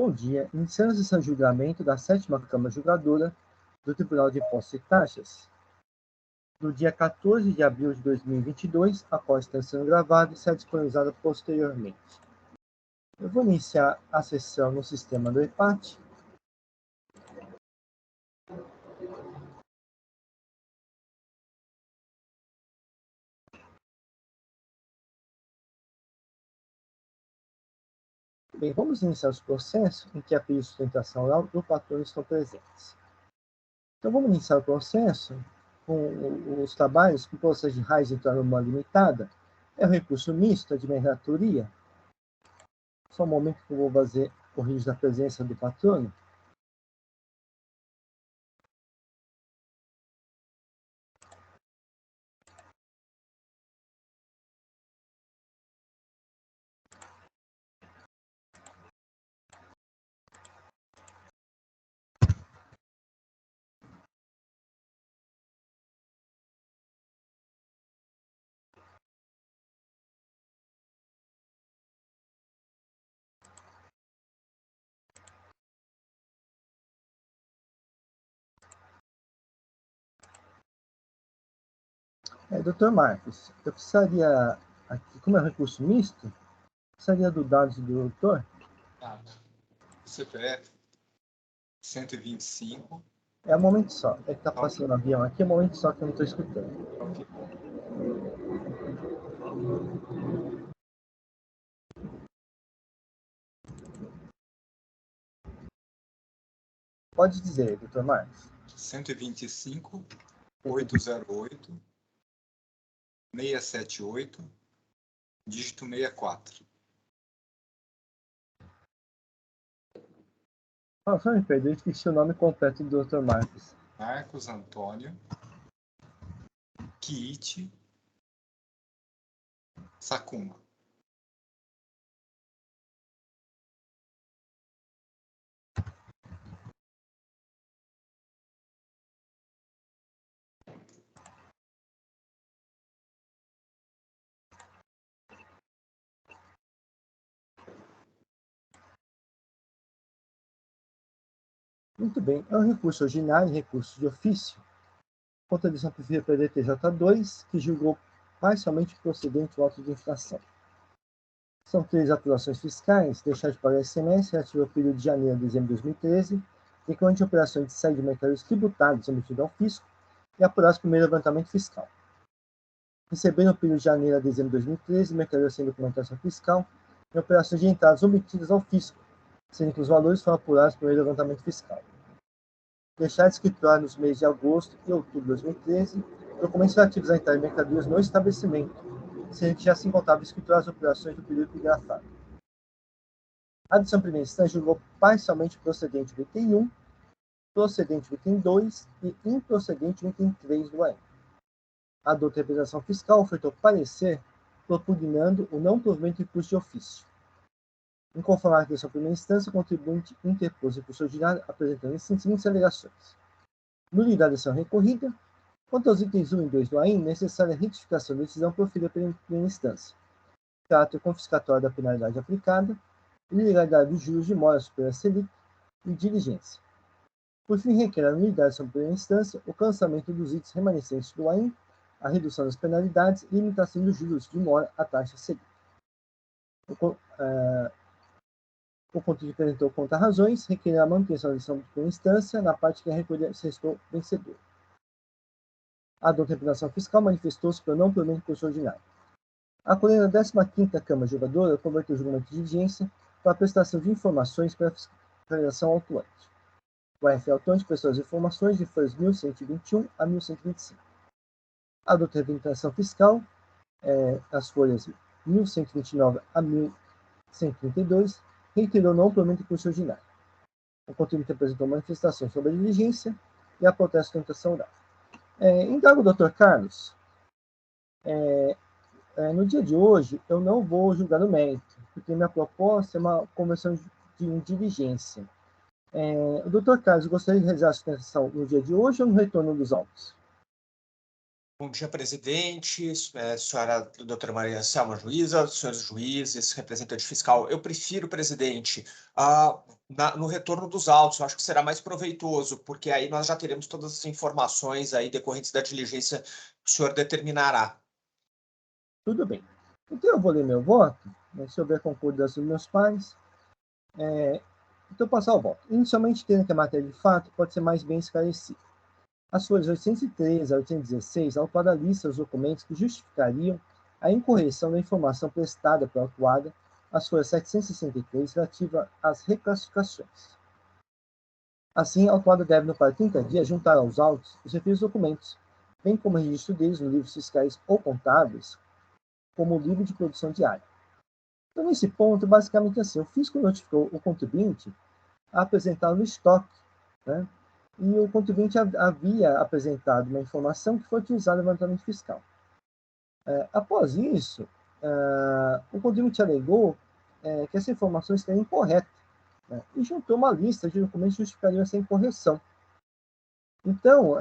Bom dia. Iniciando a sessão de julgamento da 7ª Câmara Julgadora do Tribunal de Impostos e Taxas, no dia 14 de abril de 2022, a qual está sendo gravada e será disponibilizada posteriormente. Eu vou iniciar a sessão no sistema do EPAT. Bem, vamos iniciar os processos em que a pedido de sustentação oral do patrono estão presentes. Então, vamos iniciar o processo com os trabalhos com processo de raiz de norma limitada. É o recurso misto de mediatoria. Só um momento que eu vou fazer o registro da presença do patrono. Doutor Marcos, eu precisaria, aqui, como é um recurso misto, precisaria dos dados do doutor. CPF 125. É um momento só. É que está passando um avião aqui, é um momento só que eu não estou escutando. Okay. Pode dizer, doutor Marcos. 125, 808, 678, dígito 64. Só me perdoe, esqueci o nome completo do doutor Marcos. Marcos Antônio Kiichi Sakuma. Muito bem. É um recurso ordinário, recurso de ofício. Contribuição preferida pela DTJ2, que julgou parcialmente procedente o auto de infração. São 3 apurações fiscais, deixar de pagar ICMS relativo ao período de janeiro a dezembro de 2013, decorrente de operações de saída de mercadorias tributadas emitidas ao fisco e apurar o primeiro levantamento fiscal. Receber no período de janeiro a dezembro de 2013, mercadorias sem documentação fiscal e operações de entradas omitidas ao fisco, sendo que os valores foram apurados no primeiro levantamento fiscal. Deixar de escriturar nos meses de agosto e outubro de 2013 documentos relativos à entrada de mercadorias no estabelecimento, sendo que já se encontrava escriturar as operações do período epigrafado. A decisão primeira instância julgou parcialmente procedente o item 1, procedente o item 2 e improcedente o item 3 do AE. A da interpretação fiscal ofertou parecer propugnando o não provimento de recurso de ofício. Em conformidade com a decisão primeira instância, o contribuinte interpôs recurso ordinário apresentando as seguintes alegações. Nulidade da decisão recorrida. Quanto aos itens 1 e 2 do AIN, necessária retificação da decisão proferida pela primeira instância. Caráter confiscatório da penalidade aplicada, ilegalidade dos juros de mora superior à Selic e diligência. Por fim, requer a nulidade da primeira instância, o cancelamento dos itens remanescentes do AIN, a redução das penalidades e limitação dos juros de mora à taxa Selic. O contribuinte apresentou contra-razões, requer a manutenção da decisão de primeira instância na parte que a recolha se restou vencedor. A da interpretação fiscal manifestou-se pelo não provimento de recurso ordinário. Acolhendo a 15ª Câmara Julgadora, converteu o julgamento de diligência para a prestação de informações para a fiscalização autuante. O AF autuante prestou as informações de folhas 1121 a 1125. A da interpretação fiscal, as folhas 1129 a 1132, reiterou não provimento de recurso ordinário. O contribuinte apresentou manifestações sobre a diligência e a protesto de tentação oral. Indago o Dr. Carlos. No dia de hoje, eu não vou julgar o mérito, porque minha proposta é uma conversão de diligência. O Dr. Carlos gostaria de realizar a sustentação no dia de hoje ou no retorno dos autos? Bom dia, presidente, senhora doutora Maria Selma Juíza, senhores juízes, representante fiscal. Eu prefiro, presidente, no retorno dos autos, eu acho que será mais proveitoso, porque aí nós já teremos todas as informações aí decorrentes da diligência que o senhor determinará. Tudo bem. Então, eu vou ler meu voto, né, se houver concordância dos meus pares. Então, passar o voto. Inicialmente, tendo que a matéria de fato pode ser mais bem esclarecida. As folhas 813 a 816 autora lista os documentos que justificariam a incorreção da informação prestada pela autuada, as folhas 763 relativa às reclassificações. Assim, a autuada deve, no prazo de 30 dias, juntar aos autos os referidos documentos, bem como o registro deles nos livros fiscais ou contábeis, como o livro de produção diária. Então, nesse ponto, basicamente assim, o fisco notificou o contribuinte a apresentar no estoque, né? E o contribuinte havia apresentado uma informação que foi utilizada no levantamento fiscal. Após isso, o contribuinte alegou que essa informação estaria incorreta, né, e juntou uma lista de documentos que justificariam essa incorreção. Então,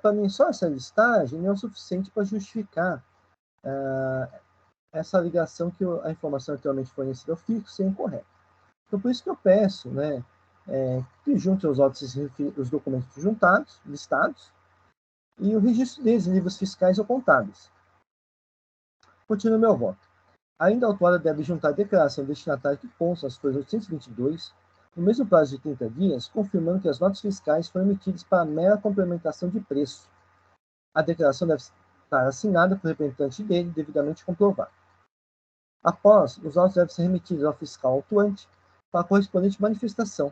para mim, só essa listagem não é o suficiente para justificar essa alegação que a informação atualmente fornecida ao fisco seja incorreta. Então, por isso que eu peço, né, que junte aos autos os documentos juntados, listados, e o registro deles em livros fiscais ou contábeis. Continuo meu voto. Ainda a autuada deve juntar a declaração destinatária que consta nas folhas 822, no mesmo prazo de 30 dias, confirmando que as notas fiscais foram emitidas para mera complementação de preço. A declaração deve estar assinada por representante dele, devidamente comprovada. Após, os autos devem ser remetidos ao fiscal autuante para a correspondente manifestação,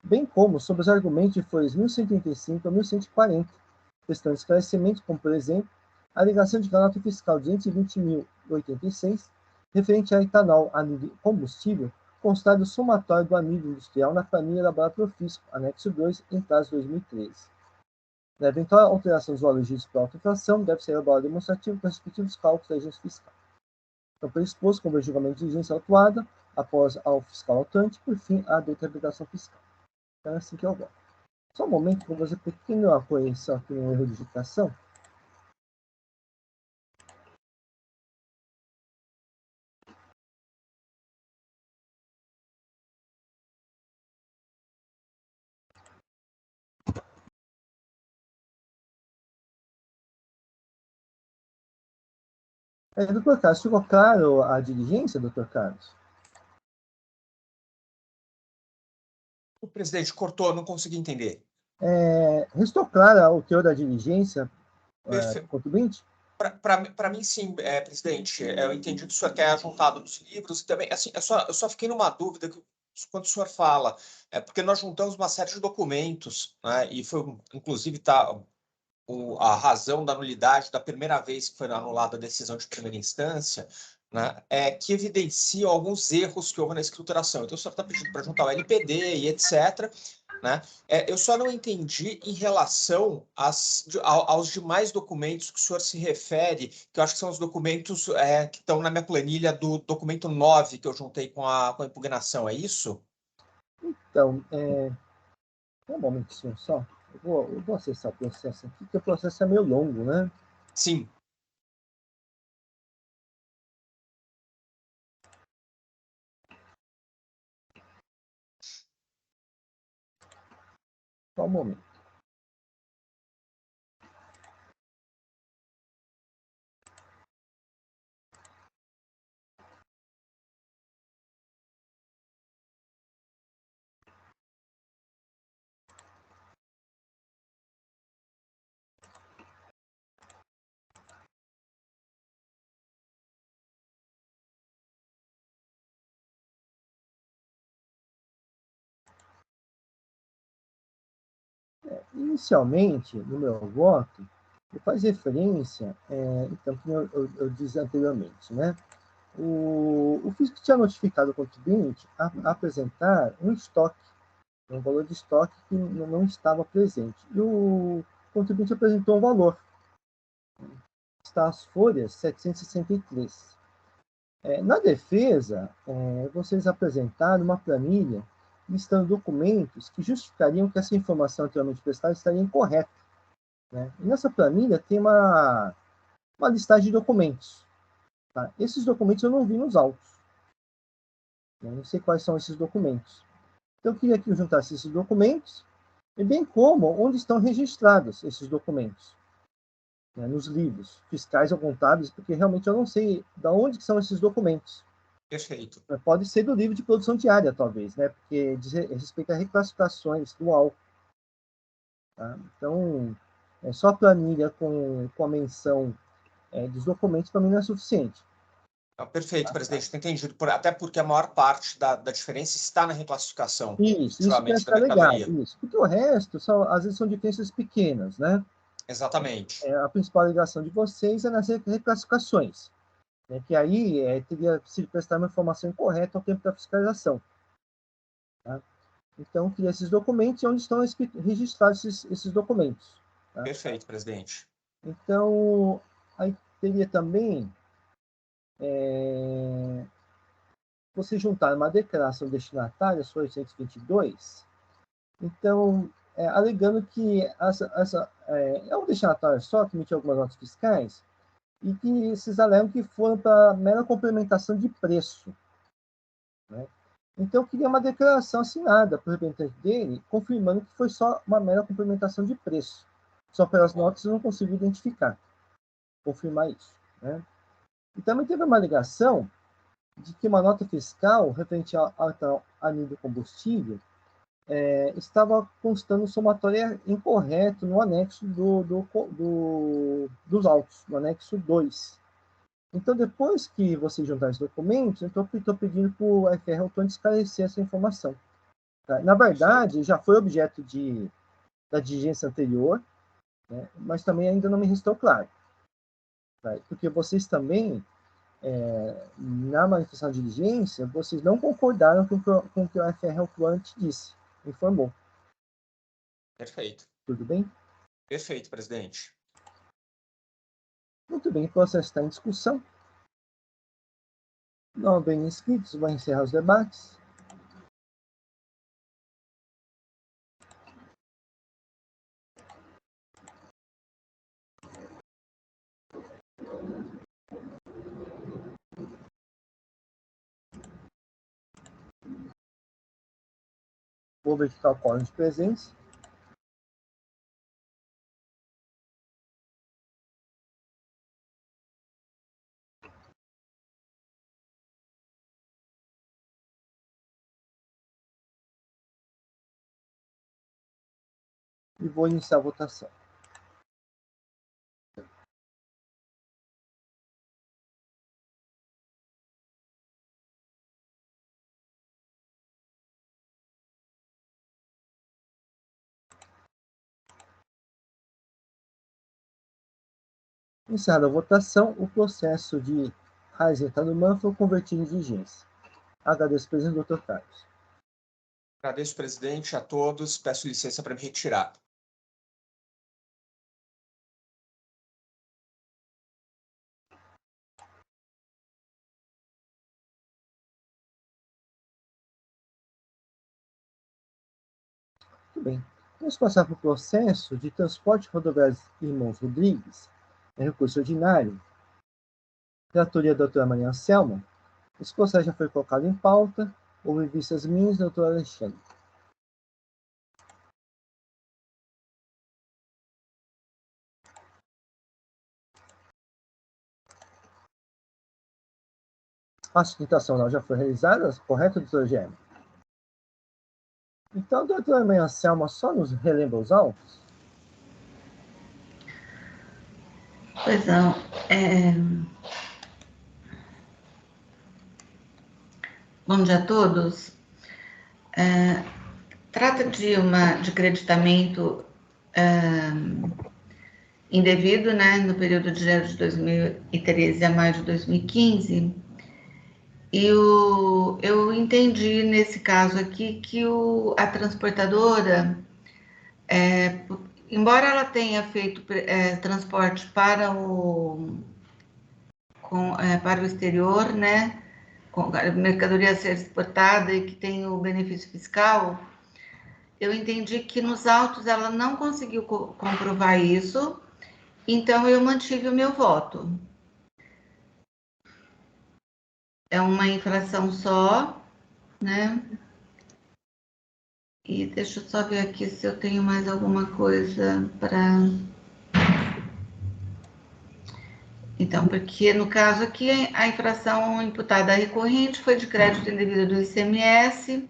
bem como sobre os argumentos de folhas 1135 a 1140, prestando esclarecimentos, como, por exemplo, a alegação de que a nota fiscal 220.086, referente a etanol anidro combustível, constar do somatório do amido industrial na planilha elaborada pelo fisco, anexo 2, em prazo de 2013. Na eventual alteração dos valores ditos pela autoinflação, deve ser elaborado demonstrativo com os respectivos cálculos da agência fiscal. Então, por exposto, como o julgamento de diligência autuada, após ao fiscal autante, por fim, a determinação fiscal. Então, é assim que eu gosto. Só um momento, vou fazer uma pequena correção aqui no erro de digitação. Doutor Carlos, ficou claro a diligência, doutor Carlos? O presidente cortou, não consegui entender. Restou clara o teor da diligência do contribuinte? Para mim, sim, presidente. Eu entendi que o senhor quer juntado dos livros e também, assim, eu só fiquei numa dúvida quando o senhor fala, porque nós juntamos uma série de documentos, né, e foi, inclusive, a razão da nulidade da primeira vez que foi anulada a decisão de primeira instância, né, que evidenciam alguns erros que houve na escrituração. Então, o senhor está pedindo para juntar o LPD e etc., né? Eu só não entendi em relação aos demais documentos que o senhor se refere, que eu acho que são os documentos que estão na minha planilha do documento 9 que eu juntei com a impugnação, é isso? Então, um momentinho só. Eu vou acessar o processo aqui, porque o processo é meio longo, né? Sim. Só um momento. Inicialmente, no meu voto, ele faz referência, então, como eu disse anteriormente, né? O fisco tinha notificado o contribuinte a apresentar um estoque, um valor de estoque que não estava presente. E o contribuinte apresentou um valor. Está as folhas 763. Na defesa, vocês apresentaram uma planilha listando documentos que justificariam que essa informação anteriormente prestada estaria incorreta, né? E nessa planilha tem uma uma listagem de documentos. Tá? Esses documentos eu não vi nos autos. Eu não sei quais são esses documentos. Então, eu queria que eu juntasse esses documentos, e bem como onde estão registrados esses documentos, né, nos livros fiscais ou contábeis, porque realmente eu não sei de onde são esses documentos. Perfeito. Pode ser do livro de produção diária, talvez, né, porque diz respeito a reclassificações do AL. Tá? Então, só a planilha com a menção dos documentos, para mim, não é suficiente. Perfeito, presidente, estou entendido. Até porque a maior parte da diferença está na reclassificação. Isso que vai ficar legal. Isso, porque o resto, às vezes, são diferenças pequenas, né? Exatamente. A principal ligação de vocês é nas reclassificações, né? Que aí teria sido prestar uma informação incorreta ao tempo da fiscalização. Tá? Então, eu queria esses documentos e onde estão registrados esses documentos. Tá? Perfeito, presidente. Então, aí teria também você juntar uma declaração destinatária, sua 822, então, alegando que é um destinatário só que emitiu algumas notas fiscais e que esses alegam que foram para mera complementação de preço. Né? Então, eu queria uma declaração assinada pelo representante dele, confirmando que foi só uma mera complementação de preço. Só pelas notas eu não consigo identificar, confirmar isso. Né? E também teve uma alegação de que uma nota fiscal referente ao anil do combustível estava constando um somatório incorreto no anexo dos autos, no anexo 2. Então, depois que você juntar esses documentos, eu estou pedindo para o FR Autônomo esclarecer essa informação. Tá? Na verdade, já foi objeto da diligência anterior, né? Mas também ainda não me restou claro. Tá? Porque vocês também, na manifestação de diligência, vocês não concordaram com o que o FR Autônomo disse, informou. Perfeito. Tudo bem? Perfeito, presidente. Muito bem, o processo está em discussão. Não havendo inscritos, vou encerrar os debates. Vou verificar o quórum de presença. E vou iniciar a votação. Encerrada a votação, o processo de Raizen Tanuman foi convertido em diligência. Agradeço, presidente, Dr. Carlos. Agradeço, presidente, a todos. Peço licença para me retirar. Muito bem. Vamos passar para o processo de transporte rodoviário Irmãos Rodrigues, recurso ordinário. Relatoria da doutora Maria Anselma. Esse processo já foi colocado em pauta. Houve vistas minhas, doutor Alexandre. A sustentação oral já foi realizada, correto, doutor Germa? Então, doutora Maria Anselma, só nos relembra os autos? Pois não. Bom dia a todos. Trata de creditamento indevido, né, no período de janeiro de 2013 a maio de 2015. E eu entendi nesse caso aqui que a transportadora, embora ela tenha feito transporte para o exterior, né, com a mercadoria a ser exportada e que tem o benefício fiscal, eu entendi que nos autos ela não conseguiu comprovar isso Então, eu mantive o meu voto. É uma infração só, né? E deixa eu só ver aqui se eu tenho mais alguma coisa para... Então, porque no caso aqui, a infração imputada recorrente foi de crédito indevido do ICMS,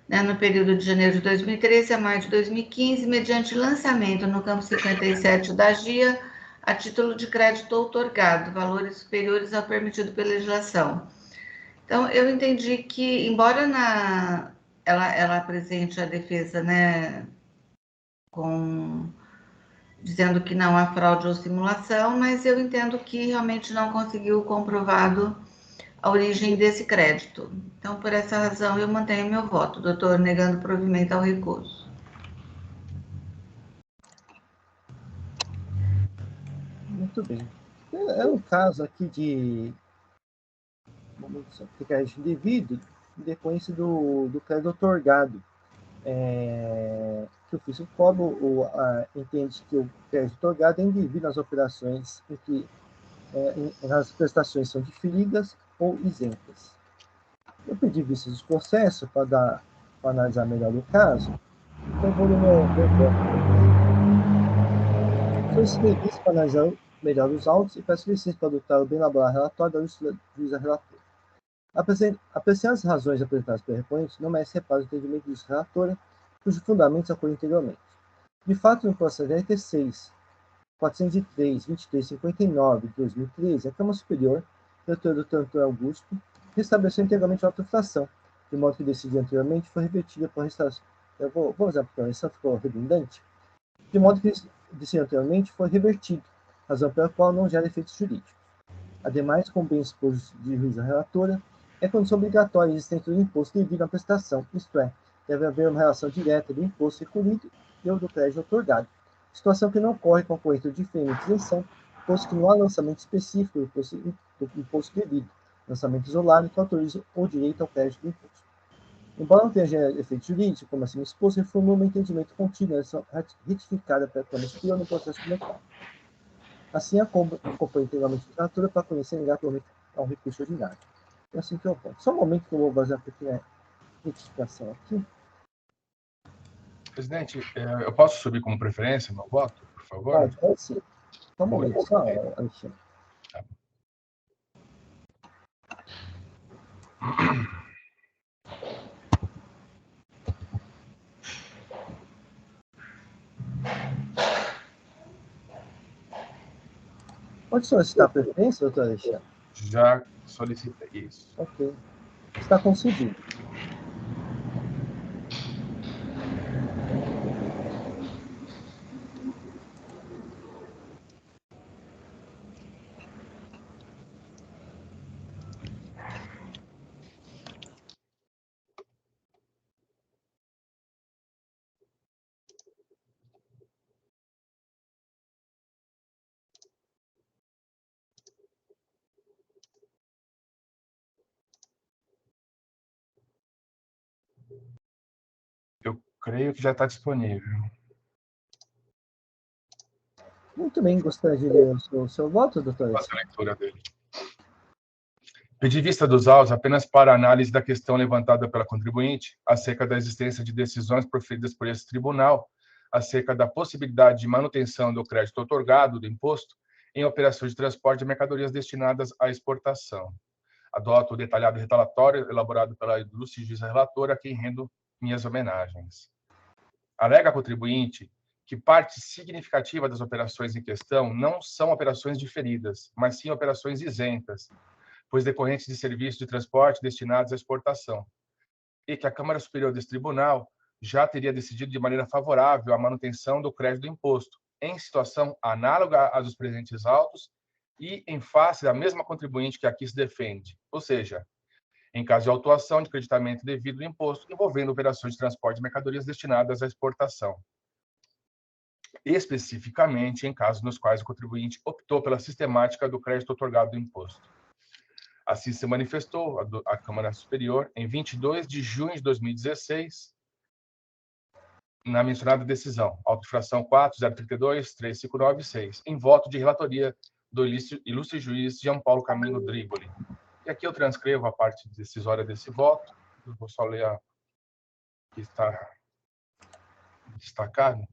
né, no período de janeiro de 2013 a maio de 2015, mediante lançamento no campo 57 da GIA, a título de crédito outorgado, valores superiores ao permitido pela legislação. Então, eu entendi que, embora ela apresente a defesa, né, dizendo que não há fraude ou simulação, mas eu entendo que realmente não conseguiu comprovado a origem desse crédito. Então, por essa razão, eu mantenho meu voto, doutor, negando provimento ao recurso. Muito bem. É um caso aqui de crédito indevido em decorrência do crédito otorgado. Que o ofício cobro entende que o crédito otorgado é indevido nas operações em que as prestações são diferidas ou isentas. Eu pedi vista dos processos para analisar melhor o caso, então vou no meu voto. Solicitei vista para analisar melhor os autos e peço licença para adotar o bem elaborado relatório da juíza relatora. Apreciando as razões apresentadas pelo recorrente, não merece reparo o entendimento da juíza relatora, cujo fundamento acolhe anteriormente. De fato, no processo RT 6, 403, 2359, de 2013, a Câmara Superior, relatora do Dr. Augusto, restabeleceu integralmente a auto-infração, de modo que decidido anteriormente foi revertida por restauração. Eu vou usar porque a correção ficou redundante. De modo que decidido anteriormente foi revertido, razão pela qual não gera efeitos jurídicos. Ademais, como bem exposto de juíza relatora, é condição obrigatória a existência do imposto devido à prestação, isto é, deve haver uma relação direta do imposto recolhido e do crédito otorgado, situação que não ocorre com a corretora de diferente isenção, posto que não há lançamento específico do imposto devido, lançamento isolado que autoriza o direito ao crédito do imposto. Embora não tenha efeito jurídico, como assim exposto, reformula um entendimento contínuo na ação retificada pela Câmara Superior no processo comercial. Assim, acompanha integralmente a literatura para conhecer e negar a um recurso ordinário. É assim que eu ponto. Só um momento que eu vou fazer uma pequena retificação aqui. Presidente, eu posso subir como preferência meu voto, por favor? Pode sim. Só um momento, só, Alexandre. Tá. Pode solicitar a preferência, doutor Alexandre? Já solicitei isso. Ok. Está concedido. Eu creio que já está disponível. Muito bem, gostaria de ler o seu voto, doutor Fazer a Alexandre? leitura dele. Pedi vista dos autos apenas para análise da questão levantada pela contribuinte acerca da existência de decisões proferidas por esse tribunal acerca da possibilidade de manutenção do crédito otorgado do imposto em operações de transporte de mercadorias destinadas à exportação. Adoto o detalhado relatório elaborado pela ilustre juíza relatora, a quem rendo minhas homenagens. Alega a contribuinte que parte significativa das operações em questão não são operações diferidas, mas sim operações isentas, pois decorrentes de serviços de transporte destinados à exportação, e que a Câmara Superior desse tribunal já teria decidido de maneira favorável à manutenção do crédito do imposto, em situação análoga à dos presentes autos e em face da mesma contribuinte que aqui se defende, ou seja, em caso de autuação de creditamento devido do imposto envolvendo operações de transporte de mercadorias destinadas à exportação, especificamente em casos nos quais o contribuinte optou pela sistemática do crédito otorgado do imposto. Assim se manifestou a Câmara Superior em 22 de junho de 2016, na mencionada decisão, auto-infração 4.032.359.6, em voto de relatoria do ilustre juiz Jean Paulo Camino Drigoli. E aqui eu transcrevo a parte decisória desse voto, eu vou só ler a que está destacado.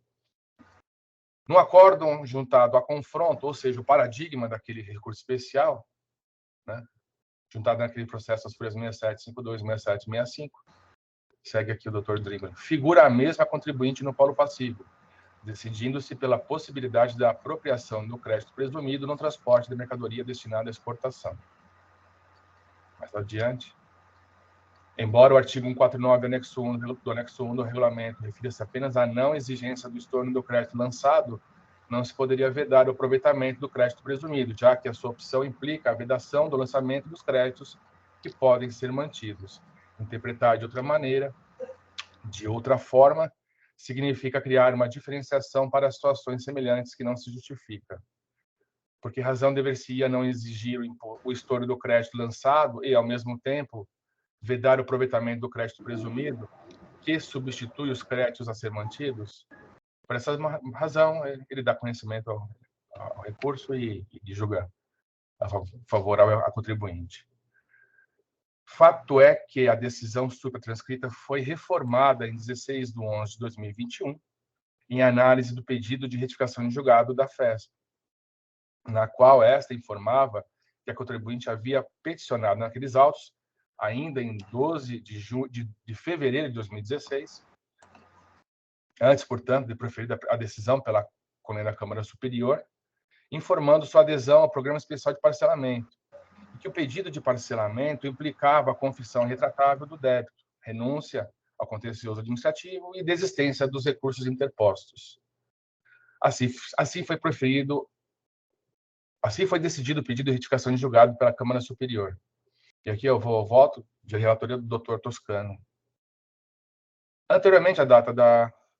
No acórdão juntado a confronto, ou seja, o paradigma daquele recurso especial, né, juntado naquele processo as folhas 6752, 6765, segue aqui o Dr. Drigoli, figura a mesma contribuinte no polo passivo, decidindo-se pela possibilidade da apropriação do crédito presumido no transporte de mercadoria destinada à exportação. Mais adiante, embora o artigo 149 do anexo 1 do regulamento refira-se apenas à não exigência do estorno do crédito lançado, não se poderia vedar o aproveitamento do crédito presumido, já que a sua opção implica a vedação do lançamento dos créditos que podem ser mantidos. Interpretar de outra maneira, de outra forma, significa criar uma diferenciação para situações semelhantes que não se justifica. Por que razão dever-se-ia não exigir o estorno do crédito lançado e, ao mesmo tempo, vedar o aproveitamento do crédito presumido, que substitui os créditos a ser mantidos? Por essa razão, ele dá conhecimento ao recurso e julga favorável à contribuinte. Fato é que a decisão supratranscrita foi reformada em 16/11/2021, em análise do pedido de retificação de julgado da FESP, na qual esta informava que a contribuinte havia peticionado naqueles autos, ainda em 12 de fevereiro de 2016, antes, portanto, de proferida a decisão pela Conselho da Câmara Superior, informando sua adesão ao Programa Especial de Parcelamento, e que o pedido de parcelamento implicava a confissão retratável do débito, renúncia ao contencioso administrativo e desistência dos recursos interpostos. Assim foi decidido o pedido de retificação de julgado pela Câmara Superior. E aqui eu vou ao voto de relatoria do Dr. Toscano. Anteriormente à data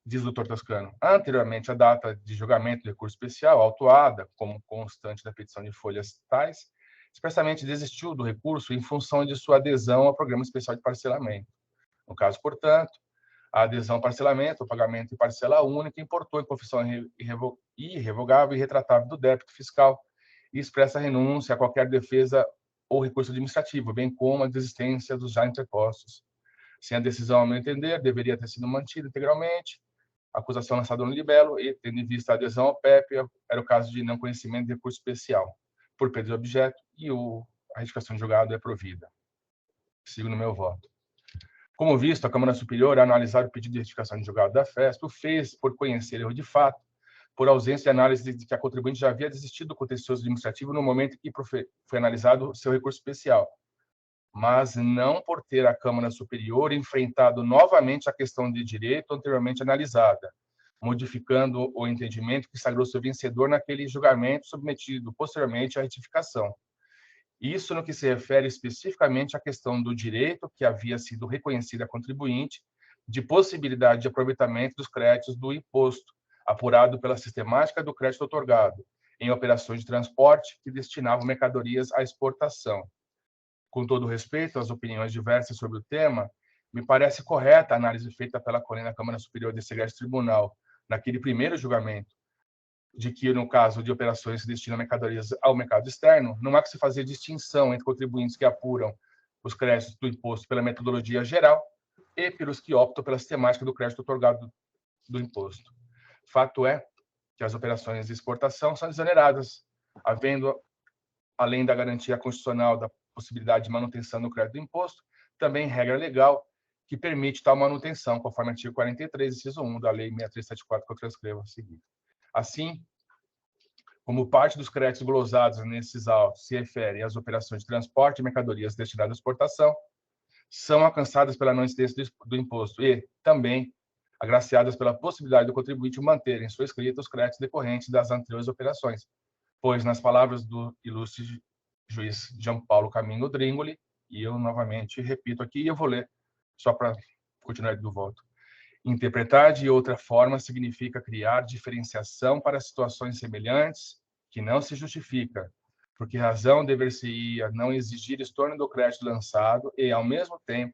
diz o Dr. Toscano, anteriormente à data de julgamento do recurso especial, autuada como constante da petição de folhas tais, expressamente desistiu do recurso em função de sua adesão ao Programa Especial de Parcelamento. No caso, portanto, a adesão ao parcelamento, o pagamento em parcela única, importou em confissão irrevogável e retratável do débito fiscal e expressa renúncia a qualquer defesa ou recurso administrativo, bem como a desistência dos já interpostos. Sem a decisão, ao meu entender, deveria ter sido mantida integralmente a acusação lançada no libelo e, tendo em vista a adesão ao PEP, era o caso de não conhecimento de recurso especial por perda de objeto e a retificação de julgado é provida. Sigo no meu voto. Como visto, a Câmara Superior, ao analisar o pedido de retificação de julgado da FESP, o fez por conhecer erro de fato, por ausência de análise de que a contribuinte já havia desistido do contencioso administrativo no momento em que foi analisado o seu recurso especial, mas não por ter a Câmara Superior enfrentado novamente a questão de direito anteriormente analisada, modificando o entendimento que sagrou-se vencedor naquele julgamento submetido posteriormente à retificação. Isso no que se refere especificamente à questão do direito que havia sido reconhecido à contribuinte de possibilidade de aproveitamento dos créditos do imposto, apurado pela sistemática do crédito outorgado, em operações de transporte que destinavam mercadorias à exportação. Com todo respeito às opiniões diversas sobre o tema, me parece correta a análise feita pela Conselho da Câmara Superior desse Egresso Tribunal, naquele primeiro julgamento, de que, no caso de operações que destinam mercadorias ao mercado externo, não há que se fazer distinção entre contribuintes que apuram os créditos do imposto pela metodologia geral e pelos que optam pela sistemática do crédito outorgado do imposto. Fato é que as operações de exportação são exoneradas, havendo, além da garantia constitucional da possibilidade de manutenção do crédito do imposto, também regra legal que permite tal manutenção, conforme o artigo 43, inciso 1 da Lei 6374, que eu transcrevo a seguir. Assim, como parte dos créditos glosados nesses autos se referem às operações de transporte de mercadorias destinadas à exportação, são alcançadas pela não incidência do imposto e, também, agraciadas pela possibilidade do contribuinte manter em sua escrita os créditos decorrentes das anteriores operações, pois, nas palavras do ilustre juiz Jean Paulo Camino Drigoli, e eu novamente repito aqui, e eu vou ler só para continuar do voto. Interpretar de outra forma significa criar diferenciação para situações semelhantes que não se justifica, porque razão dever-se-ia não exigir estorno do crédito lançado e, ao mesmo tempo,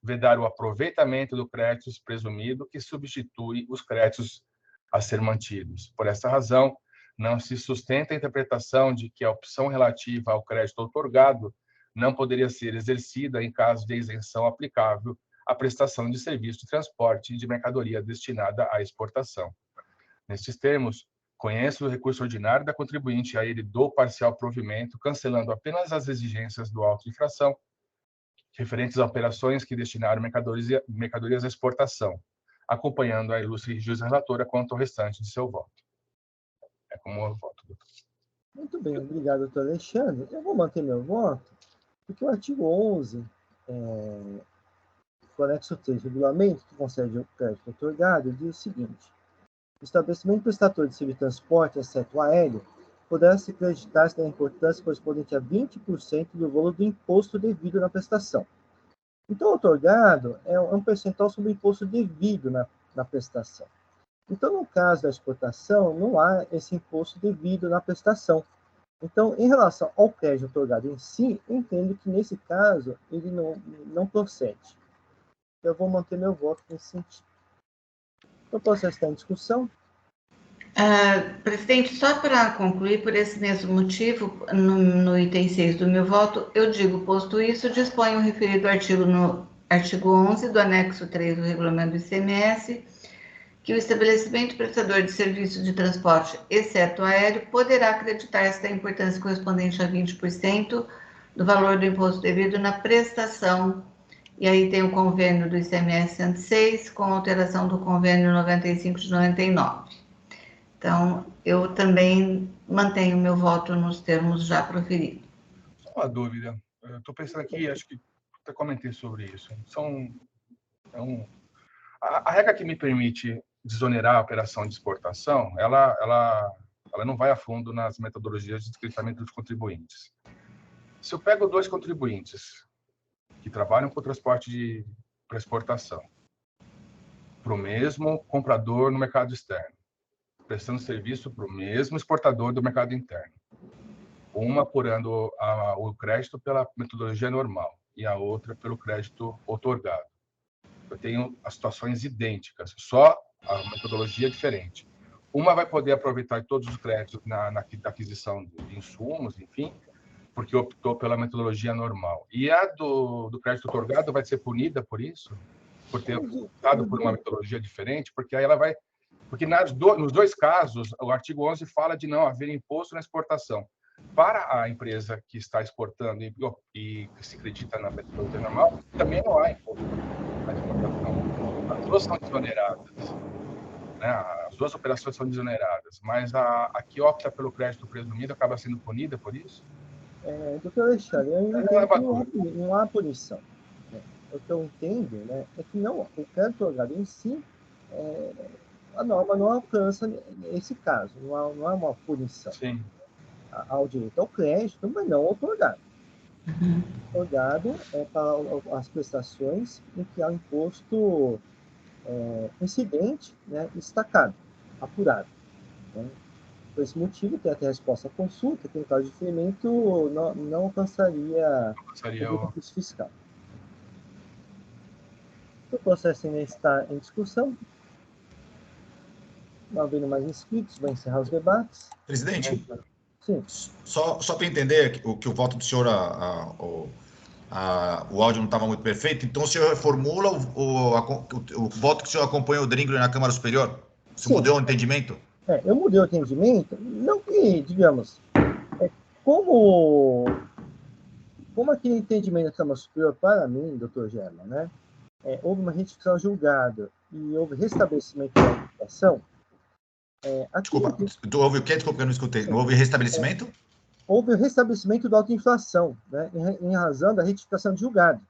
vedar o aproveitamento do crédito presumido que substitui os créditos a ser mantidos. Por essa razão, não se sustenta a interpretação de que a opção relativa ao crédito outorgado não poderia ser exercida em caso de isenção aplicável à prestação de serviço de transporte de mercadoria destinada à exportação. Nestes termos, conheço o recurso ordinário da contribuinte a ele dou parcial provimento, cancelando apenas as exigências do auto de infração referentes a operações que destinaram mercadorias à exportação, acompanhando a ilustre juíza relatora quanto ao restante de seu voto. É como eu voto, doutor. Muito bem, obrigado, doutor Alexandre. Eu vou manter meu voto, porque o artigo 11, do anexo 3 do regulamento, que concede o crédito outorgado, diz o seguinte: o estabelecimento prestator de serviço de transporte, exceto o aéreo, poderá se creditar-se da importância correspondente a 20% do valor do imposto devido na prestação. Então, o outorgado é um percentual sobre o imposto devido na prestação. Então, no caso da exportação, não há esse imposto devido na prestação. Então, em relação ao crédito outorgado em si, eu entendo que, nesse caso, ele não procede. Eu vou manter meu voto nesse sentido. O processo está em discussão. Presidente, só para concluir, por esse mesmo motivo, no item 6 do meu voto, eu digo, posto isso, dispõe o referido artigo no artigo 11 do anexo 3 do regulamento do ICMS, que o estabelecimento prestador de serviço de transporte, exceto aéreo, poderá acreditar-se da importância correspondente a 20% do valor do imposto devido na prestação. E aí tem o convênio do ICMS 106, com alteração do convênio 95 de 99. Então, eu também mantenho meu voto nos termos já proferidos. Só uma dúvida. Eu estou pensando aqui, acho que até comentei sobre isso. A regra que me permite desonerar a operação de exportação, ela não vai a fundo nas metodologias de descritamento dos contribuintes. Se eu pego 2 contribuintes que trabalham com transporte para exportação, para o mesmo comprador no mercado externo, prestando serviço para o mesmo exportador do mercado interno, uma apurando o crédito pela metodologia normal e a outra pelo crédito outorgado. Eu tenho as situações idênticas, só a metodologia é diferente. Uma vai poder aproveitar todos os créditos na aquisição de insumos, enfim, porque optou pela metodologia normal. E a do crédito outorgado vai ser punida por isso? Por ter optado por uma metodologia diferente? Porque aí ela vai... Porque nos 2 casos, o artigo 11 fala de não haver imposto na exportação. Para a empresa que está exportando e que se acredita na metodologia normal, também não há imposto na exportação. As 2 são desoneradas, né? As 2 operações são desoneradas, mas a que opta pelo crédito presumido acaba sendo punida por isso? Doutor Alexandre, eu entendo que não há punição. O que eu entendo, né, é que o crédito outorgado em si, a norma não alcança esse caso, não há uma punição. Sim. Há o direito ao crédito, mas não ao outorgado. Outorgado é para as prestações em que há imposto incidente, né, destacado, apurado. Né? Por esse motivo, tem até a resposta à consulta, que no caso de diferimento não alcançaria o benefício fiscal. O processo ainda está em discussão. Não havendo mais inscritos, vai encerrar os debates. Presidente, sim. Só para entender que o voto do senhor, o áudio não estava muito perfeito, então o senhor reformula o voto que o senhor acompanha o Dringler na Câmara Superior? Você mudou o entendimento? Eu mudei o entendimento, não que, digamos, como aquele entendimento da Câmara Superior, para mim, doutor German, né, houve uma retificação julgada e houve restabelecimento da aplicação. Desculpa, houve o quê? Desculpa, eu não escutei. Não houve restabelecimento? Houve o restabelecimento da autoinflação, né, em razão da retificação de julgado.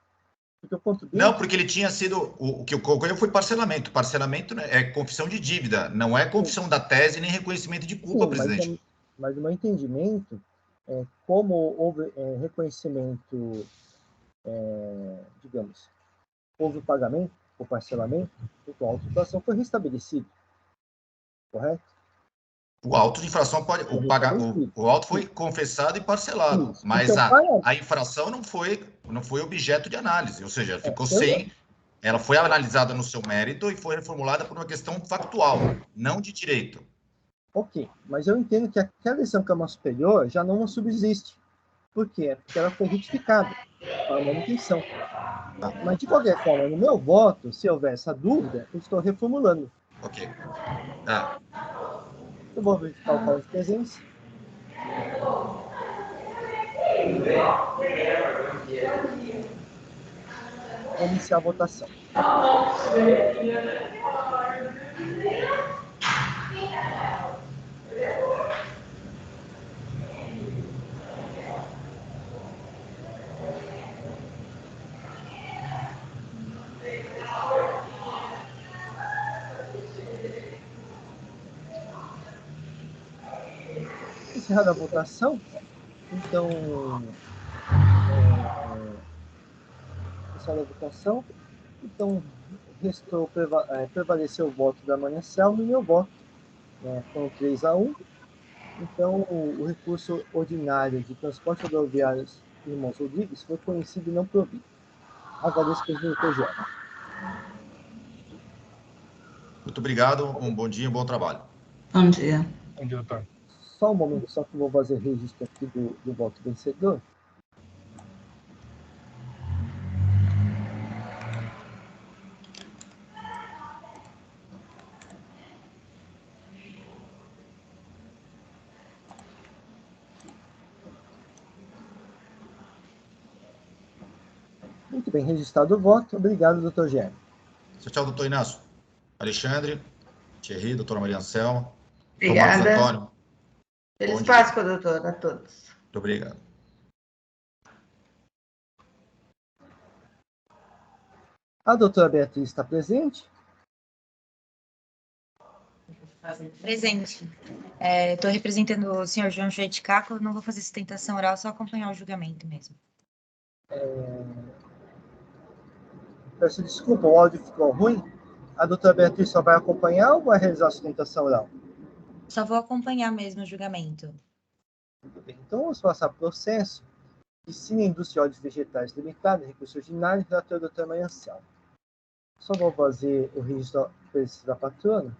Não, porque ele tinha sido... O que ocorreu foi parcelamento. Parcelamento, né, é confissão de dívida, não é confissão da tese nem reconhecimento de culpa, presidente. Mas o meu entendimento, como houve reconhecimento, digamos, houve o pagamento, o parcelamento, a autoinflação foi restabelecido. Correto? O auto de infração pode... O auto foi confessado e parcelado, mas então, a infração não foi objeto de análise, ou seja, ficou sem Ela foi analisada no seu mérito e foi reformulada por uma questão factual, não de direito. Ok, mas eu entendo que aquela decisão da Câmara Superior já não subsiste. Por quê? Porque ela foi retificada para manutenção. Tá? Mas, de qualquer forma, no meu voto, se houver essa dúvida, eu estou reformulando. Ok. Tá. Eu vou verificar o quórum de presença. Vou iniciar a votação. Encerrada a votação, então, encerrada a votação, então, prevaleceu o voto da Maria Selma e meu voto, né, com 3-1. Então, o recurso ordinário de transporte rodoviário Irmãos Rodrigues foi conhecido e não provido. Agradeço, presidente TGE. Muito obrigado, um bom dia, um bom trabalho. Bom dia. Bom dia, doutor. Só um momento, só que eu vou fazer registro aqui do voto vencedor. Muito bem, registrado o voto. Obrigado, doutor Gerson. Tchau, doutor Inácio. Alexandre, Thierry, doutora Maria Anselma. Obrigada. Marcos Antônio. Feliz Bom dia. Páscoa, doutor, a todos. Muito obrigado. A doutora Beatriz está presente? Presente. Estou representando o senhor João Joeticaco, não vou fazer sustentação oral, só acompanhar o julgamento mesmo. Peço desculpa, o áudio ficou ruim. A doutora Beatriz só vai acompanhar ou vai realizar a sustentação oral? Só vou acompanhar mesmo o julgamento. Muito bem. Então, vamos passar processo. Piscina Industrial de Vegetais Limitada, recurso ordinário, relator doutora Maria Anselma. Só vou fazer o registro da patrona.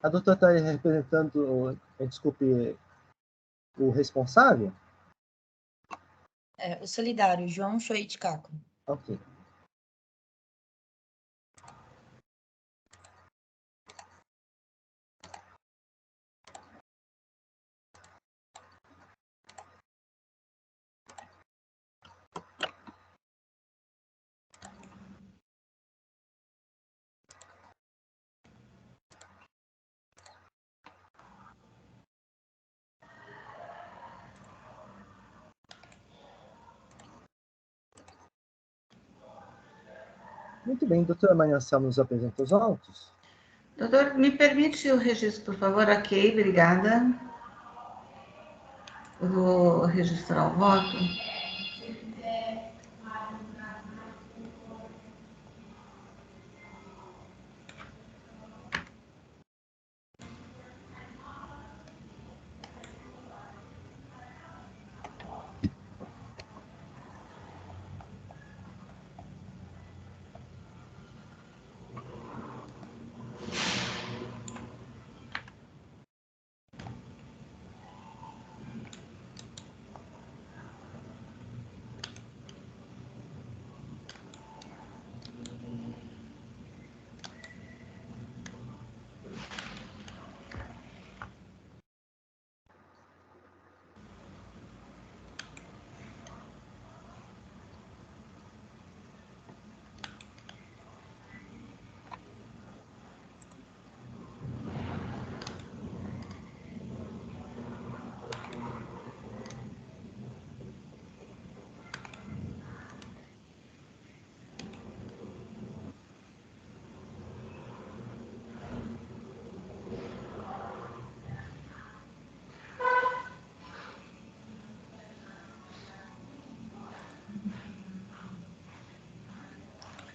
A doutora está representando, desculpe, o responsável? O solidário, João Joeticaco. Ok. Muito bem, doutora Maria Anselma nos apresenta os autos. Doutor, me permite o registro, por favor? Ok, obrigada. Eu vou registrar o voto.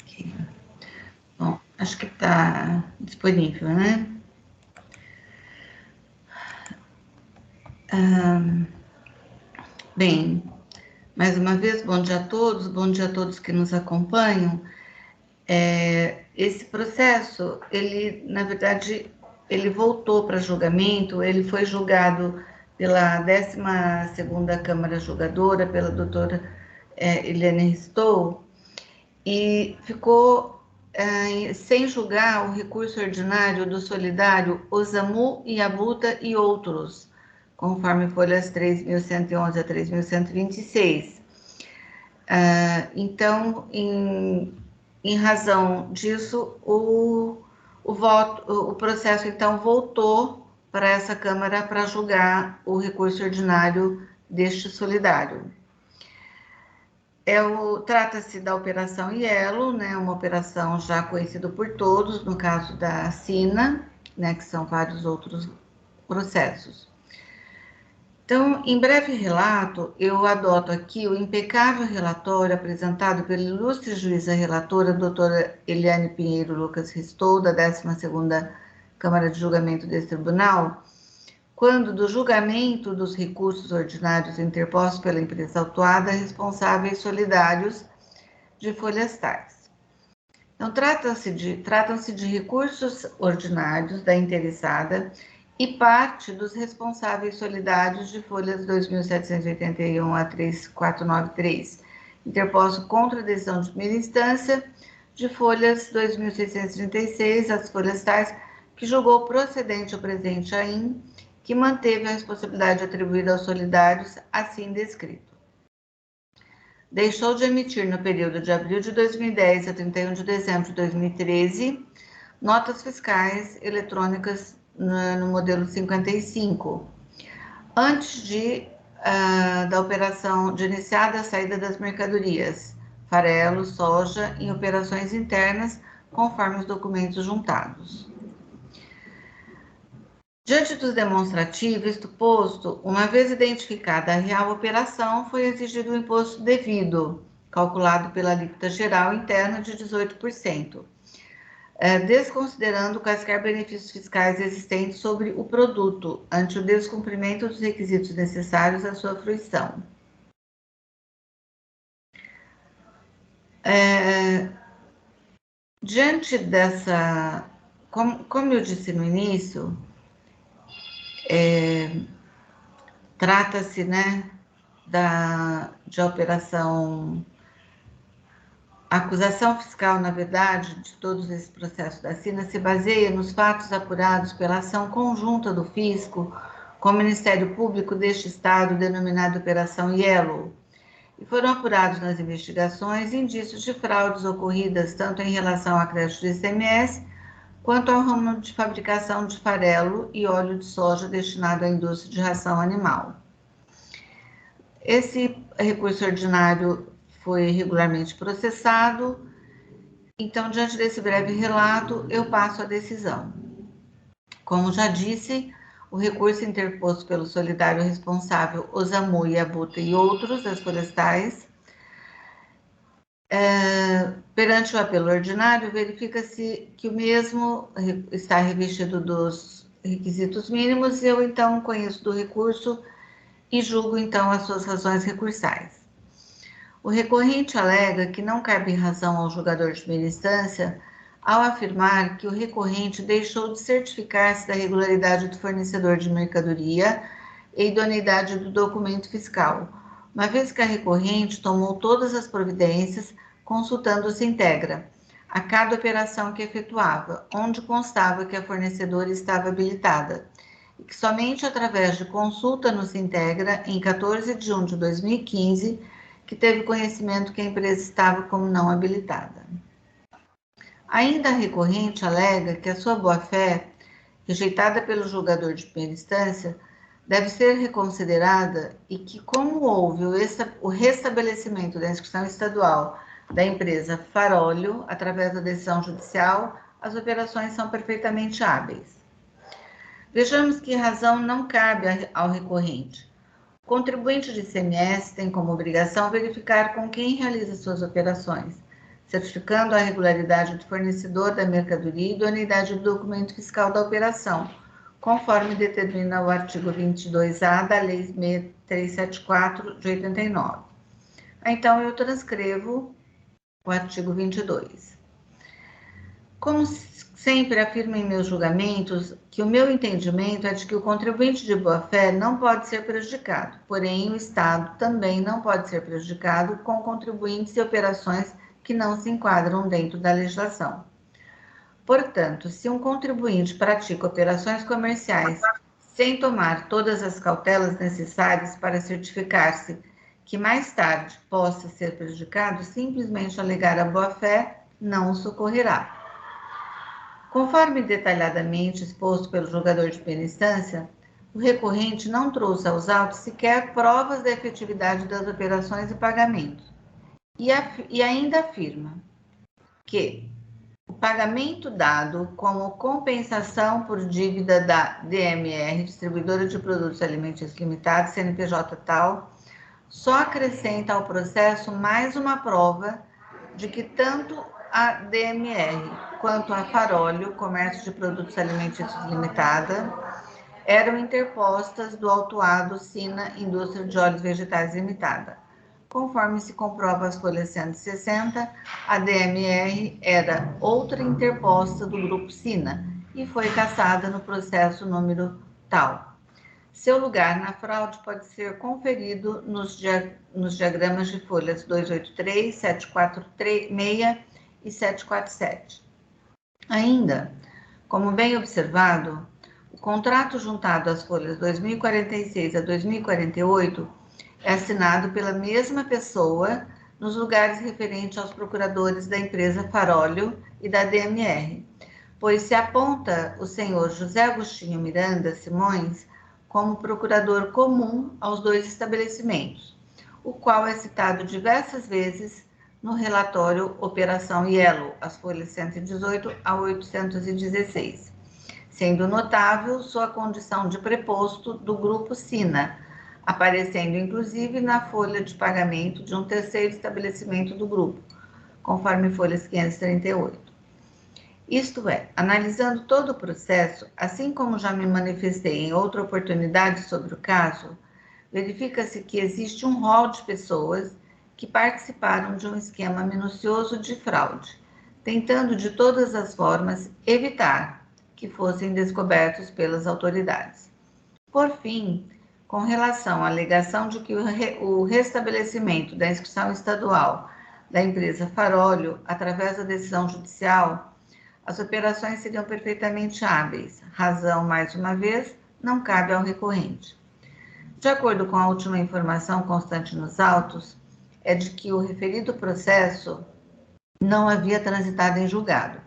Ok. Bom, acho que está disponível, né? Bem, Mais uma vez, bom dia a todos que nos acompanham. Esse processo, ele, na verdade, ele voltou para julgamento, ele foi julgado pela 12ª Câmara Julgadora, pela doutora Eliane Ristou, e ficou sem julgar o recurso ordinário do solidário Osamu, Iabuta e outros, conforme folhas 3.111 a 3.126. Então, em razão disso, o processo, então, voltou para essa Câmara para julgar o recurso ordinário deste solidário. Trata-se da Operação Ielo, né, uma operação já conhecida por todos, no caso da Sina, né, que são vários outros processos. Então, em breve relato, eu adoto aqui o impecável relatório apresentado pela ilustre juíza relatora, doutora Eliane Pinheiro Lucas Ristou, da 12ª Câmara de Julgamento desse Tribunal, quando do julgamento dos recursos ordinários interpostos pela empresa autuada, responsáveis solidários de folhas tais. Então, tratam-se de recursos ordinários da interessada e parte dos responsáveis solidários de folhas 2.781 a 3.493, interposto contra a decisão de primeira instância de folhas 2.636, as folhas tais que julgou procedente o presente AIM, que manteve a responsabilidade atribuída aos solidários, assim descrito. Deixou de emitir no período de abril de 2010 a 31 de dezembro de 2013 notas fiscais eletrônicas no modelo 55, antes da operação de iniciada a saída das mercadorias, farelo, soja, em operações internas, conforme os documentos juntados. Diante dos demonstrativos, isto posto, uma vez identificada a real operação, foi exigido o imposto devido, calculado pela alíquota geral interna de 18%. Desconsiderando quaisquer benefícios fiscais existentes sobre o produto, ante o descumprimento dos requisitos necessários à sua fruição. Diante dessa, como eu disse no início, trata-se, né, de operação. A acusação fiscal, na verdade, de todos esses processos da Sina se baseia nos fatos apurados pela ação conjunta do fisco com o Ministério Público deste Estado, denominada Operação Ielo, e foram apurados nas investigações indícios de fraudes ocorridas tanto em relação ao crédito de ICMS quanto ao ramo de fabricação de farelo e óleo de soja destinado à indústria de ração animal. Esse recurso ordinário foi regularmente processado. Então, diante desse breve relato, eu passo à decisão. Como já disse, o recurso interposto pelo solidário responsável Osamu, Iabuta e outros, das folhas tais, perante o apelo ordinário, verifica-se que o mesmo está revestido dos requisitos mínimos e eu, então, conheço do recurso e julgo, então, as suas razões recursais. O recorrente alega que não cabe razão ao julgador de primeira instância ao afirmar que o recorrente deixou de certificar-se da regularidade do fornecedor de mercadoria e idoneidade do documento fiscal, uma vez que a recorrente tomou todas as providências consultando o Sintegra a cada operação que efetuava, onde constava que a fornecedora estava habilitada, e que somente através de consulta no Sintegra, em 14 de junho de 2015, que teve conhecimento que a empresa estava como não habilitada. Ainda a recorrente alega que a sua boa-fé, rejeitada pelo julgador de primeira instância, deve ser reconsiderada e que, como houve o restabelecimento da inscrição estadual da empresa Faróleo, através da decisão judicial, as operações são perfeitamente hábeis. Vejamos que razão não cabe ao recorrente. O contribuinte de ICMS tem como obrigação verificar com quem realiza suas operações, certificando a regularidade do fornecedor da mercadoria e idoneidade do documento fiscal da operação, conforme determina o artigo 22A da Lei 374 de 89. Então, eu transcrevo o artigo 22. Como sempre afirmo em meus julgamentos que o meu entendimento é de que o contribuinte de boa-fé não pode ser prejudicado, porém o Estado também não pode ser prejudicado com contribuintes e operações que não se enquadram dentro da legislação. Portanto, se um contribuinte pratica operações comerciais sem tomar todas as cautelas necessárias para certificar-se que mais tarde possa ser prejudicado, simplesmente alegar a boa-fé não o socorrerá. Conforme detalhadamente exposto pelo julgador de primeira instância, o recorrente não trouxe aos autos sequer provas da efetividade das operações e pagamentos. E ainda afirma que o pagamento dado como compensação por dívida da DMR, Distribuidora de Produtos Alimentícios Limitada, CNPJ tal, só acrescenta ao processo mais uma prova de que tanto a DMR quanto a Farolio, Comércio de Produtos Alimentícios Limitada, eram interpostas do autuado Sina Indústria de Óleos Vegetais Limitada. Conforme se comprova as folhas 160, a DMR era outra interposta do grupo Sina e foi cassada no processo número tal. Seu lugar na fraude pode ser conferido nos diagramas de folhas 283, 746 e 747. Ainda, como bem observado, o contrato juntado às folhas 2046 a 2048 é assinado pela mesma pessoa nos lugares referentes aos procuradores da empresa Farolio e da DMR, pois se aponta o senhor José Agostinho Miranda Simões como procurador comum aos dois estabelecimentos, o qual é citado diversas vezes no relatório Operação Yellow, as folhas 118 a 816, sendo notável sua condição de preposto do grupo Sina, aparecendo inclusive na folha de pagamento de um terceiro estabelecimento do grupo, conforme folhas 538. Isto é, analisando todo o processo, assim como já me manifestei em outra oportunidade sobre o caso, verifica-se que existe um rol de pessoas que participaram de um esquema minucioso de fraude, tentando de todas as formas evitar que fossem descobertos pelas autoridades. Por fim, com relação à alegação de que o restabelecimento da inscrição estadual da empresa Farolio, através da decisão judicial, as operações seriam perfeitamente hábeis. Razão, mais uma vez, não cabe ao recorrente. De acordo com a última informação constante nos autos, é de que o referido processo não havia transitado em julgado,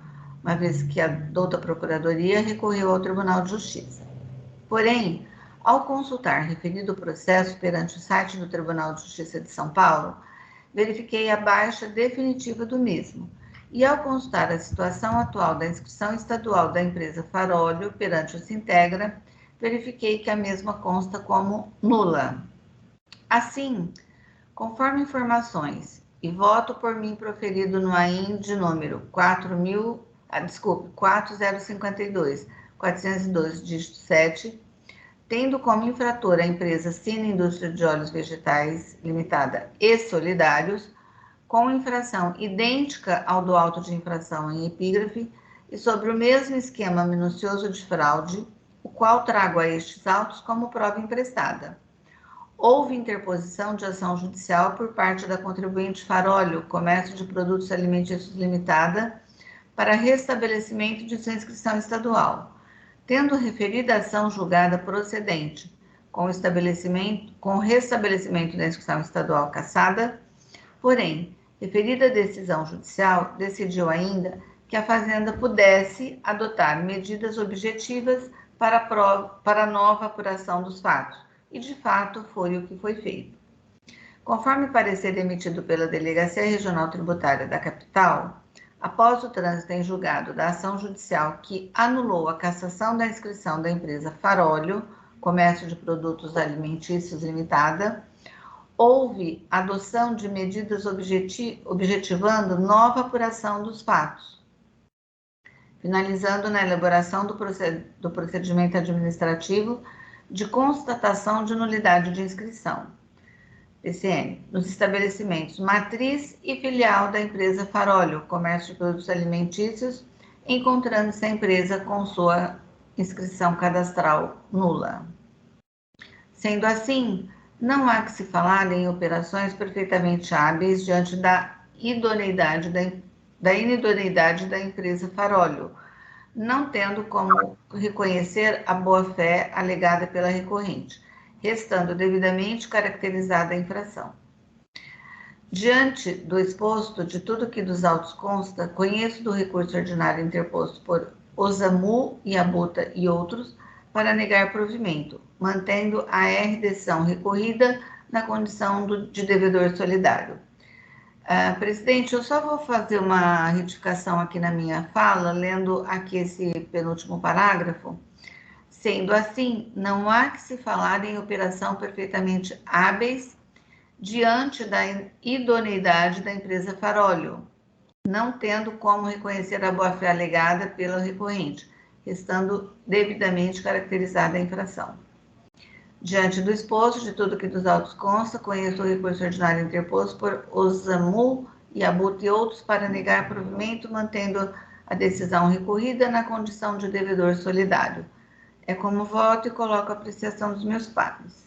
uma vez que a douta Procuradoria recorreu ao Tribunal de Justiça. Porém, ao consultar referido processo perante o site do Tribunal de Justiça de São Paulo, verifiquei a baixa definitiva do mesmo, e ao consultar a situação atual da inscrição estadual da empresa Farolio perante o Sintegra, verifiquei que a mesma consta como nula. Assim, conforme informações e voto por mim proferido no AIN de número 4052, dígito 7, tendo como infrator a empresa Sina Indústria de Óleos Vegetais Limitada e Solidários, com infração idêntica ao do auto de infração em epígrafe e sobre o mesmo esquema minucioso de fraude, o qual trago a estes autos como prova emprestada. Houve interposição de ação judicial por parte da contribuinte Farolio, Comércio de Produtos Alimentícios Limitada, para restabelecimento de sua inscrição estadual, tendo referida ação julgada procedente, com o restabelecimento da inscrição estadual cassada. Porém, referida decisão judicial decidiu ainda que a Fazenda pudesse adotar medidas objetivas para nova apuração dos fatos, e de fato foi o que foi feito. Conforme parecer emitido pela Delegacia Regional Tributária da Capital, após o trânsito em julgado da ação judicial que anulou a cassação da inscrição da empresa Farolio, Comércio de Produtos Alimentícios Limitada, houve adoção de medidas objetivando nova apuração dos fatos, finalizando na elaboração do procedimento administrativo de constatação de nulidade de inscrição. PCN, nos estabelecimentos matriz e filial da empresa Farolho, Comércio de Produtos Alimentícios, encontrando-se a empresa com sua inscrição cadastral nula. Sendo assim, não há que se falar em operações perfeitamente hábeis diante da inidoneidade da empresa Farolho, não tendo como reconhecer a boa-fé alegada pela recorrente, restando devidamente caracterizada a infração. Diante do exposto de tudo que dos autos consta, conheço do recurso ordinário interposto por Osamu, Yabuta e outros para negar provimento, mantendo a RDção recorrida na condição de devedor solidário. Presidente, eu só vou fazer uma retificação aqui na minha fala, lendo aqui esse penúltimo parágrafo. Sendo assim, não há que se falar em operação perfeitamente hábeis diante da idoneidade da empresa Farolho, não tendo como reconhecer a boa-fé alegada pelo recorrente, restando devidamente caracterizada a infração. Diante do exposto de tudo que dos autos consta, conheço o recurso ordinário interposto por Osamu, Yabuta e outros para negar provimento, mantendo a decisão recorrida na condição de devedor solidário. É como voto e coloco a apreciação dos meus pares.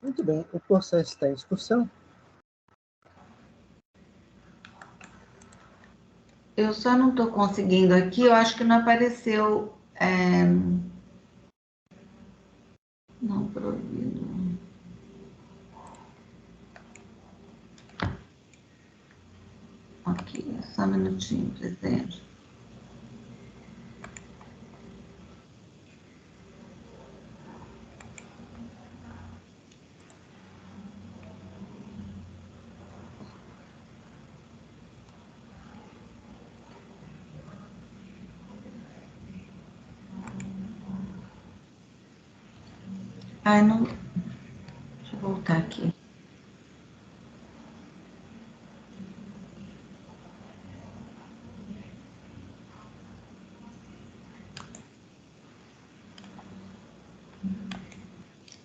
Muito bem, o processo está em discussão. Eu só não estou conseguindo aqui, eu acho que não apareceu... Não provido. Ok, só um minutinho, presidente. Ai, não... Deixa eu voltar aqui.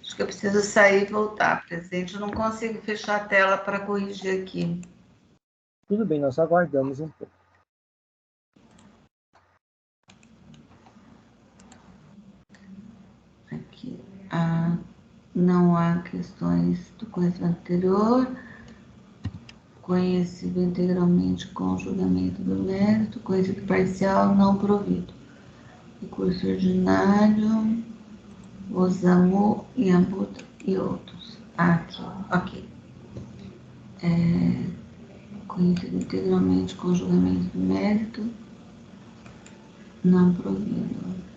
Acho que eu preciso sair e voltar, presidente. Eu não consigo fechar a tela para corrigir aqui. Tudo bem, nós aguardamos um pouco. Aqui. Não há questões do conhecimento anterior. Conhecido integralmente com o julgamento do mérito. Conhecido parcial não provido. Recurso ordinário. Osamu, Yabuta e outros. Aqui, ok. Conhecido integralmente com o julgamento do mérito. Não provido.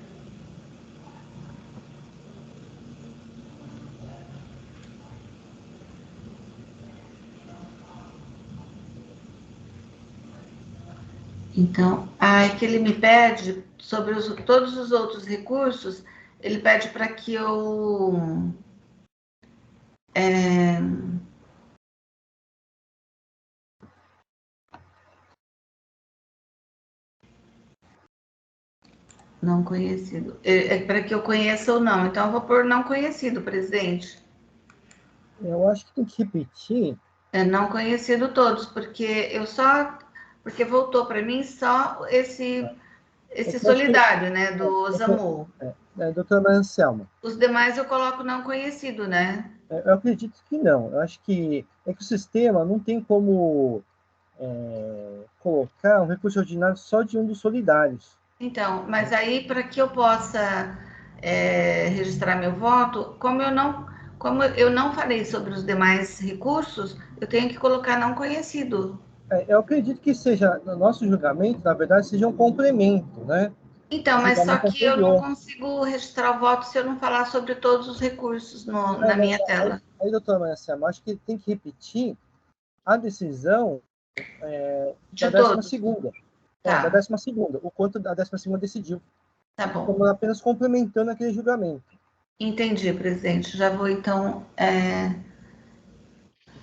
Então, é que ele me pede, sobre todos os outros recursos, ele pede para que eu... Não conhecido. Para que eu conheça ou não. Então, eu vou pôr não conhecido, presidente. Eu acho que tem que repetir. Não conhecido todos, porque porque voltou para mim só esse solidário, né, do Osamu. Doutora Maria Selma. Os demais eu coloco não conhecido, né? Eu acredito que não. Eu acho que o sistema não tem como colocar um recurso ordinário só de um dos solidários. Então, mas aí, para que eu possa registrar meu voto, como eu não falei sobre os demais recursos, eu tenho que colocar não conhecido. Eu acredito que seja, no nosso julgamento, na verdade, seja um complemento, né? Então, mas só que eu não consigo registrar o voto se eu não falar sobre todos os recursos na minha tela. Aí, doutora Maria Selma, acho que tem que repetir a decisão da 12ª. Tá. Da 12ª, o quanto a 12ª decidiu. Tá bom. Como apenas complementando aquele julgamento. Entendi, presidente. Já vou, então...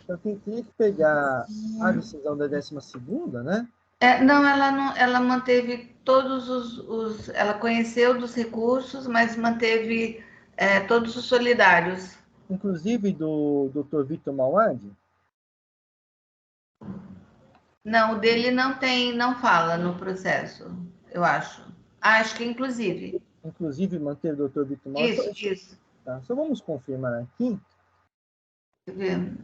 Eu teria que pegar a decisão da 12ª, né? Não, ela manteve todos ela conheceu dos recursos, mas manteve todos os solidários. inclusive do Dr. Vitor Mauad? Não, o dele não fala no processo, eu acho. Acho que inclusive. Inclusive manter o Dr. Vitor Mauad? Isso. Tá, só vamos confirmar aqui. Deixa eu ver.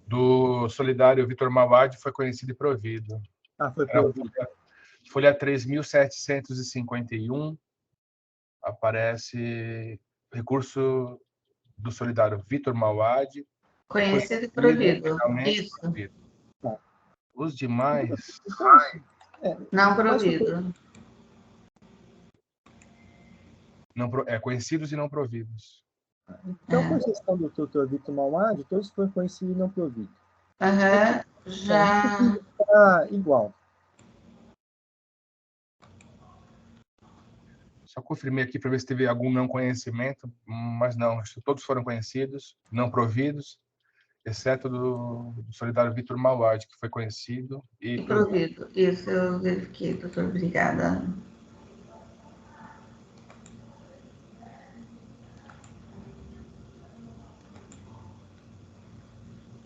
Do solidário Vitor Mauad foi conhecido e provido. Foi provido. Folha 3.751, aparece recurso do solidário Vitor Mauad. Conhecido e provido. Isso. Provido. Os demais... Não provido. Conhecidos e não providos. Então, com exceção do Dr. Vitor Mauad, todos foram conhecidos e não providos. Já... igual. Só confirmei aqui para ver se teve algum não conhecimento, mas não, todos foram conhecidos, não providos, exceto do solidário Vitor Mauad, que foi conhecido e provido. Isso, eu verifiquei, doutor. Obrigada.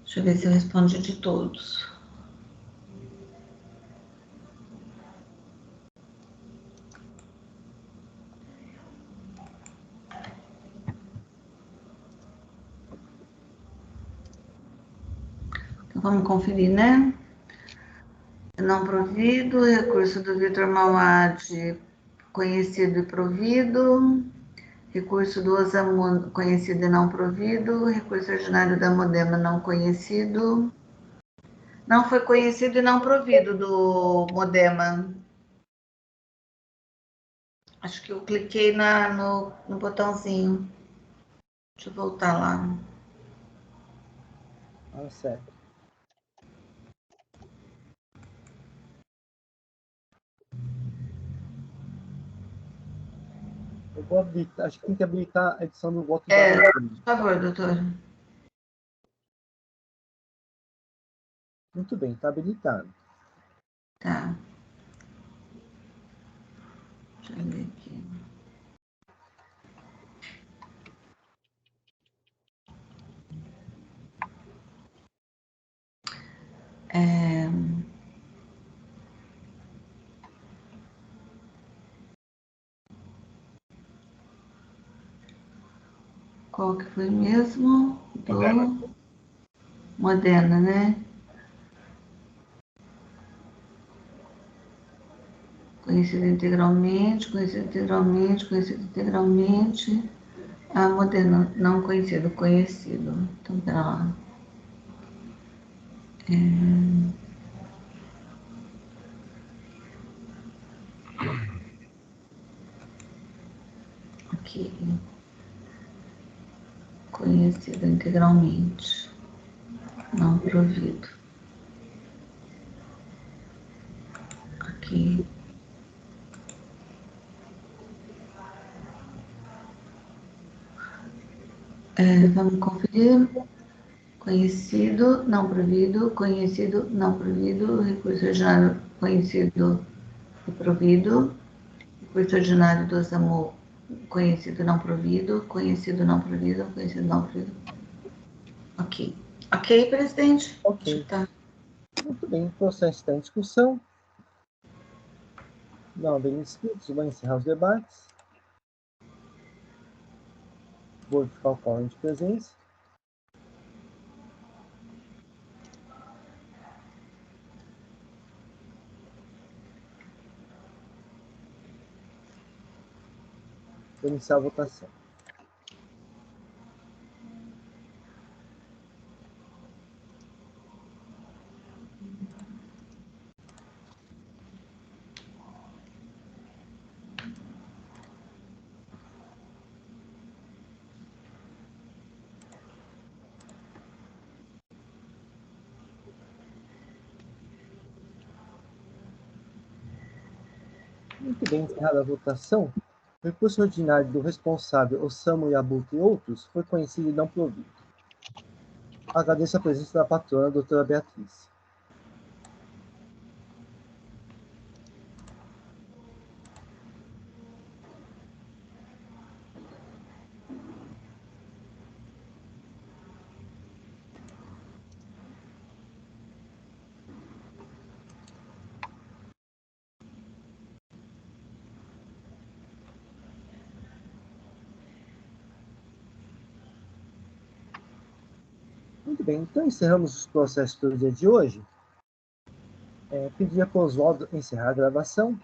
Deixa eu ver se eu respondi de todos. Então, vamos conferir, né? Não provido, recurso do Vitor Mauad, conhecido e provido, recurso do Osamu, conhecido e não provido, recurso ordinário da Modema, não conhecido. Não foi conhecido e não provido do Modema. Acho que eu cliquei no botãozinho. Deixa eu voltar lá. Certo. Eu vou habilitar, acho que tem que habilitar a edição do voto da por favor, doutor. Muito bem, está habilitado. Tá. Deixa eu ver aqui. Qual que foi mesmo? Do Modena, né? Conhecido integralmente, conhecido integralmente, conhecido integralmente. Modena, não conhecido, conhecido. Então, pera lá. Aqui. Conhecido integralmente. Não provido. Aqui. Vamos conferir. Conhecido, não provido, conhecido, não provido, recurso ordinário conhecido e provido, recurso ordinário do SAMU conhecido, não provido, conhecido, não provido, conhecido, não provido. Ok. Ok, presidente? Ok. Muito bem, o processo está em discussão. Não havendo inscritos, vou encerrar os debates. Vou verificar o quórum de presença. Vou iniciar a votação. Muito bem, encerrada a votação. O recurso ordinário do responsável, Osamu Yabuki e outros, foi conhecido e não provido. Agradeço a presença da patrona, doutora Beatriz. Muito bem, então encerramos os processos do dia de hoje. Pedir para o Oswaldo encerrar a gravação